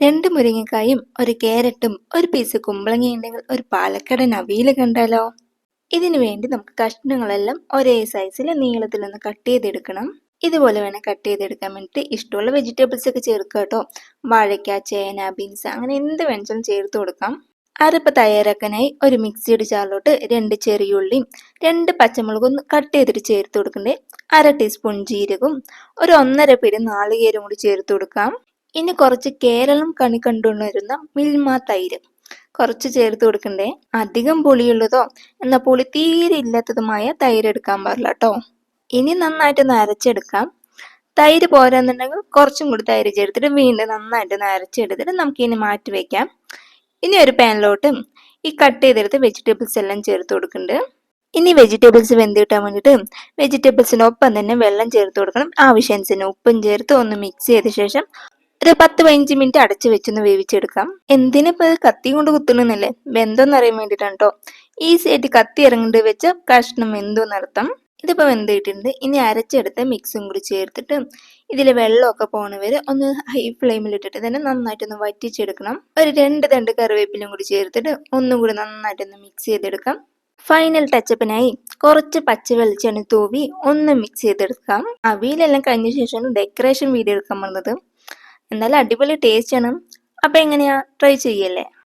2 മുരിങ്ങക്കായും ഒരു ക്യാരറ്റും ഒരു പീസ് കുമ്പളങ്ങ ഉണ്ടെങ്കിൽ ഒരു പാലക്കടൻ അവിയൽ കണ്ടാലോ. ഇതിനു വേണ്ടി നമുക്ക് കഷ്ണങ്ങളെല്ലാം ഒരേ സൈസിൽ നീളത്തിൽ ഒന്ന് കട്ട് ചെയ്തെടുക്കണം. ഇതുപോലെ വേണം കട്ട് ചെയ്തെടുക്കാൻ വേണ്ടിയിട്ട്. ഇഷ്ടമുള്ള വെജിറ്റബിൾസ് ഒക്കെ ചേർക്കുക കേട്ടോ. വാഴയ്ക്ക, ചേന, ബീൻസ് അങ്ങനെ എന്ത് വേണമെങ്കിലും ചേർത്ത് കൊടുക്കാം. അരപ്പ് തയ്യാറാക്കാനായി ഒരു മിക്സിയുടെ ജാറിലോട്ട് 2 ചെറിയുള്ളിയും 2 പച്ചമുളകും കട്ട് ചെയ്തിട്ട് ചേർത്ത് കൊടുക്കണ്ടേ. 1/2 ടീസ്പൂൺ ജീരകവും ഒരു 1/2 പിടി നാളികേരം കൂടി ചേർത്ത് കൊടുക്കാം. ഇനി കുറച്ച് കേരളം കണി കണ്ടുവരുന്ന മിൽമ തൈര് കുറച്ച് ചേർത്ത് കൊടുക്കണ്ടേ. അധികം പുളിയുള്ളതോ എന്നാൽ പുളി തീരെ ഇല്ലാത്തതുമായ തൈര് എടുക്കാൻ പാടില്ല കേട്ടോ. ഇനി നന്നായിട്ടൊന്ന് അരച്ചെടുക്കാം. തൈര് പോരാന്നുണ്ടെങ്കിൽ കുറച്ചും കൂടി തൈര് ചേർത്തിട്ട് വീണ്ടും നന്നായിട്ടൊന്ന് അരച്ചെടുത്തിട്ട് നമുക്ക് ഇനി മാറ്റി വെക്കാം. ഇനി ഒരു പാനിലോട്ട് ഈ കട്ട് ചെയ്തെടുത്ത് വെജിറ്റബിൾസ് എല്ലാം ചേർത്ത് കൊടുക്കുന്നുണ്ട്. ഇനി വെജിറ്റബിൾസ് വെന്ത് കിട്ടാൻ വേണ്ടിയിട്ട് വെജിറ്റബിൾസിനൊപ്പം തന്നെ വെള്ളം ചേർത്ത് കൊടുക്കണം. ആവശ്യാനുസരണം ഉപ്പും ചേർത്ത് ഒന്ന് മിക്സ് ചെയ്ത ശേഷം ഒരു 10-15 മിനിറ്റ് അടച്ചു വെച്ചൊന്ന് വേവിച്ചെടുക്കാം. എന്തിനിപ്പോ കത്തി കൊണ്ട് കുത്തണമെന്നല്ലേ, വെന്തോന്ന് അറിയാൻ വേണ്ടിയിട്ടാണ് കേട്ടോ. ഈസി ആയിട്ട് കത്തി ഇറങ്ങേണ്ടി വെച്ച കഷ്ണം വെന്തോന്നർത്ഥം. ഇതിപ്പോൾ വെന്ത് കിട്ടിയിട്ടുണ്ട്. ഇനി അരച്ചെടുത്ത മിക്സും കൂടി ചേർത്തിട്ട് ഇതിൽ വെള്ളമൊക്കെ പോണ വരെ ഒന്ന് ഹൈ ഫ്ലെയിമിൽ ഇട്ടിട്ട് തന്നെ നന്നായിട്ടൊന്ന് വറ്റിച്ചെടുക്കണം. ഒരു 2 തണ്ട് കറിവേപ്പിലും കൂടി ചേർത്തിട്ട് ഒന്നും കൂടി നന്നായിട്ടൊന്ന് മിക്സ് ചെയ്തെടുക്കാം. ഫൈനൽ ടച്ചപ്പിനായി കുറച്ച് പച്ച വെളിച്ചെണ്ണ തൂവി ഒന്ന് മിക്സ് ചെയ്തെടുക്കാം. അവിയലെല്ലാം കഴിഞ്ഞ ശേഷമാണ് ഡെക്കറേഷൻ വീഡിയോ എടുക്കാൻ വന്നത്. എന്നാലും അടിപൊളി ടേസ്റ്റ് ആണ്. അപ്പൊ എങ്ങനെയാ, ട്രൈ ചെയ്യല്ലേ?